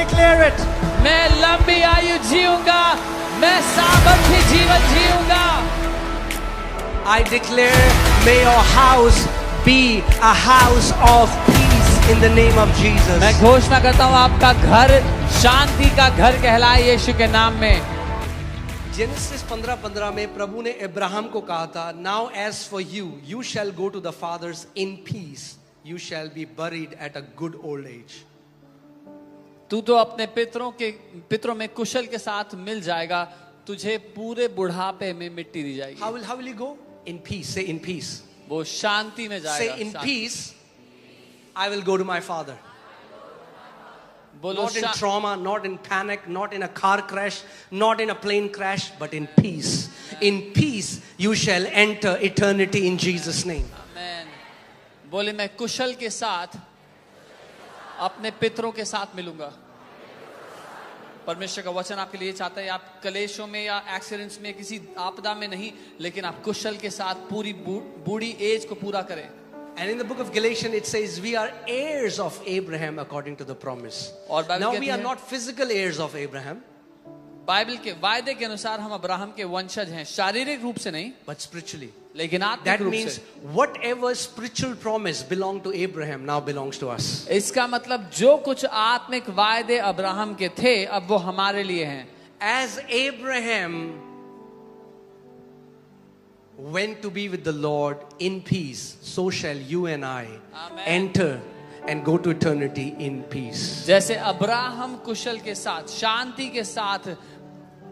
declare it. मैं लंबी आयु जीऊंगा, मैं सामर्थ्य जीवन जीऊंगा। I declare, may your house be a house of peace in the name of Jesus. मैं घोषणा करता हूँ आपका घर शांति का घर कहलाए यीशु के नाम में। जेनेसिस 15:15 में प्रभु ने अब्राहम को कहा था, Now as for you, you shall go to the fathers in peace. You shall be buried at a good old age. तू तो अपने पितरों में कुशल के साथ मिल जाएगा, तुझे पूरे बुढ़ापे में मिट्टी दी जाएगी। How will he go? In peace. Say in peace. वो शांति में जाएगा। Say in peace, I will go to my father. बोलो Not in trauma, not in panic, not in a car crash, not in a plane crash, but in peace. In peace, you shall enter eternity in Jesus' name. आमेन। बोले मैं कुशल के साथ अपने पितरों के साथ मिलूंगा। परमेश्वर का वचन आपके लिए चाहता है, आप कलेशों में या एक्सीडेंट्स में, किसी आपदा में नहीं, लेकिन आप कुशल के साथ पूरी बूढ़ी एज को पूरा करें। And in the book of Galatians it says we are heirs of Abraham according to the promise. और बाइबल Now कहती we are है, not physical heirs of Abraham, Bible के वायदे के अनुसार हम अब्राहम के वंशज हैं, शारीरिक रूप से नहीं, but spiritually. लेकिन आत्मिक That रूप means से। whatever spiritual promise belonged to Abraham now belongs to us. इसका मतलब जो कुछ आत्मिक वायदे अब्राहम के थे अब वो हमारे लिए हैं। As Abraham went to be with the Lord in peace, so shall you and I Amen. enter and go to eternity in peace. जैसे अब्राहम कुशल के साथ शांति के साथ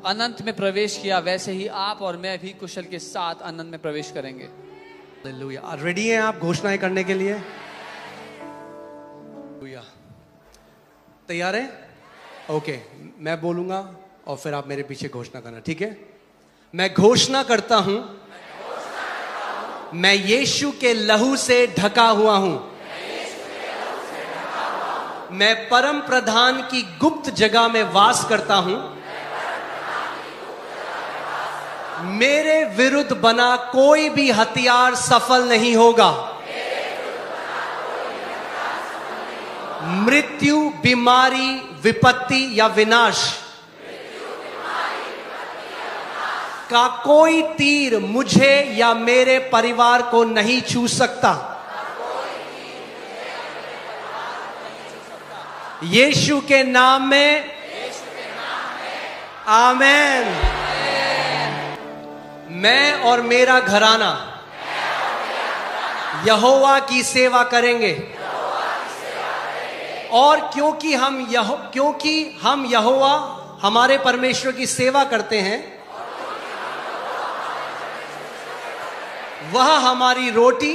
अनंत में प्रवेश किया, वैसे ही आप और मैं भी कुशल के साथ अनंत में प्रवेश करेंगे। Hallelujah. रेडी हैं आप घोषणाएं करने के लिए? Hallelujah. तैयार हैं? ओके, मैं बोलूंगा और फिर आप मेरे पीछे घोषणा करना, ठीक है? मैं घोषणा करता हूं, मैं यीशु के लहू से ढका हुआ हूं, मैं परम प्रधान की गुप्त जगह में वास करता हूं, मेरे विरुद्ध बना कोई भी हथियार सफल नहीं होगा। मृत्यु, बीमारी, विपत्ति या विनाश का कोई तीर मुझे या मेरे परिवार को नहीं छू सकता। यीशु के नाम में आमेन। मैं और मेरा घराना यहोवा की सेवा करेंगे, और क्योंकि हम यहोवा हमारे परमेश्वर की सेवा करते हैं, वह हमारी रोटी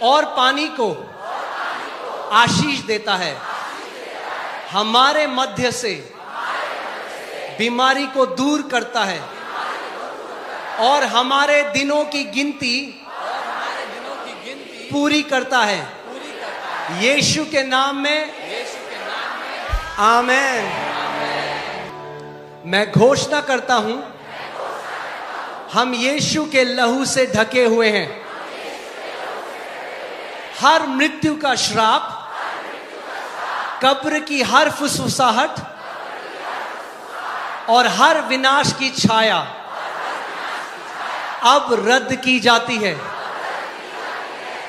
और पानी को आशीष देता है, हमारे मध्य से बीमारी को दूर करता है, और हमारे दिनों की गिनती पूरी करता है। यीशु के नाम में आमेन। मैं घोषणा करता हूं, हम यीशु के लहू से ढके हुए हैं। हर मृत्यु का श्राप, कब्र की हर फुसफुसाहट और हर विनाश की छाया अब रद्द की जाती है।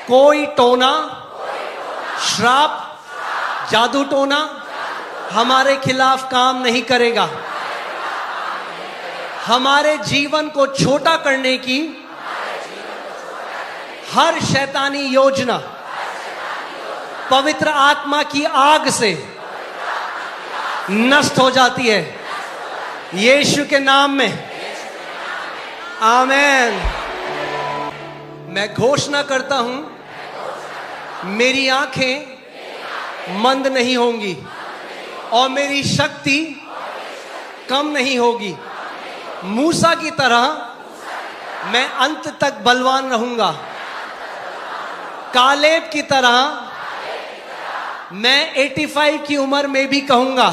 कोई टोना, श्राप, जादू टोना हमारे खिलाफ काम नहीं करेगा। हमारे जीवन को छोटा करने की हर शैतानी योजना पवित्र आत्मा की आग से नष्ट हो जाती है, यीशु के नाम में आमेन। मैं घोषणा करता हूं, मेरी आंखें मंद नहीं होंगी और मेरी शक्ति कम नहीं होगी। मूसा की तरह मैं अंत तक बलवान रहूंगा। कालेब की तरह मैं 85 की उम्र में भी कहूंगा,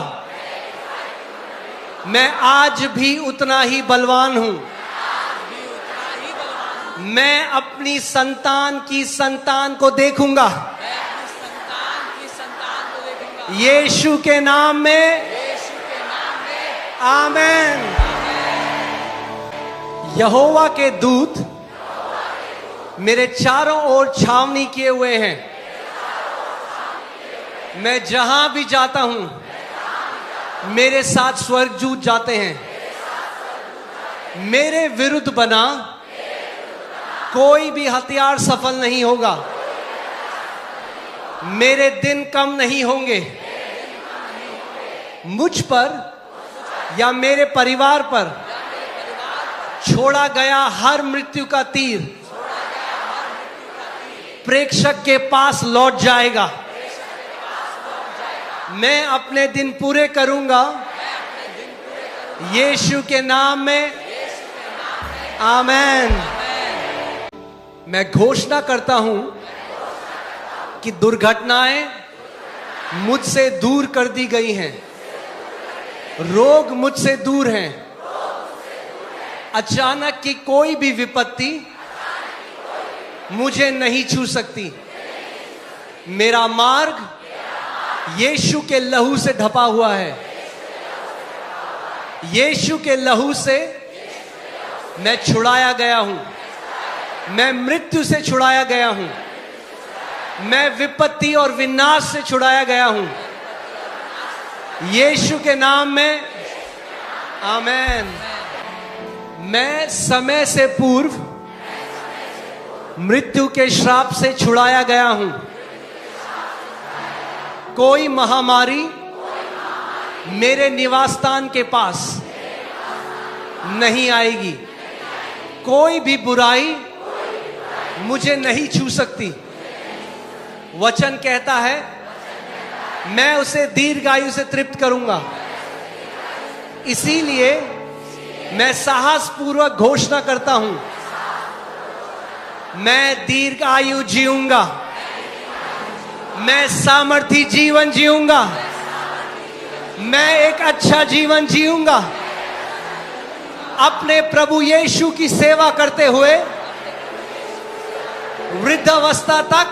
मैं आज भी उतना ही बलवान हूं। मैं अपनी संतान की संतान को देखूंगा। यीशु के नाम में आमेन। यहोवा के दूत मेरे चारों ओर छावनी किए हुए हैं। मैं जहां भी जाता हूं मेरे साथ स्वर्गदूत जाते हैं। मेरे विरुद्ध बना कोई भी हथियार सफल नहीं होगा। मेरे दिन कम नहीं होंगे। मुझ पर या मेरे परिवार पर छोड़ा गया हर मृत्यु का तीर प्रेक्षक के पास लौट जाएगा। मैं अपने दिन पूरे करूंगा यीशु के नाम में आमेन। मैं घोषणा करता हूं कि दुर्घटनाएं मुझसे दूर कर दी गई हैं। रोग मुझसे दूर हैं। अचानक की कोई भी विपत्ति मुझे नहीं छू सकती। मेरा मार्ग यीशु के लहू से ढपा हुआ है। यीशु के लहू से मैं छुड़ाया गया हूं। मैं मृत्यु से छुड़ाया गया हूं। मैं विपत्ति और विनाश से छुड़ाया गया हूं यीशु के नाम में आमेन। मैं समय से पूर्व मृत्यु के श्राप से छुड़ाया गया हूं। कोई महामारी मेरे निवास स्थान के पास नहीं आएगी। कोई भी बुराई मुझे नहीं छू सकती। वचन कहता है मैं उसे दीर्घायु से तृप्त करूंगा। इसीलिए मैं साहस पूर्वक घोषणा करता हूं मैं दीर्घायु जीऊंगा। मैं सामर्थी जीवन जीऊंगा। मैं एक अच्छा जीवन जीऊंगा। अपने प्रभु यीशु की सेवा करते हुए वृद्धावस्था तक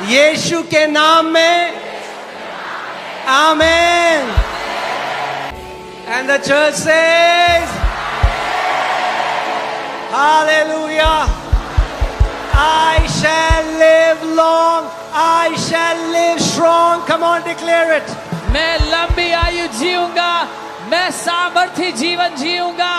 यीशु के नाम में आमेन। And the church says, Hallelujah. I shall live long. I shall live strong. Come on, declare it. मैं लंबी आयु जीऊंगा। मैं सामर्थी जीवन जीऊंगा।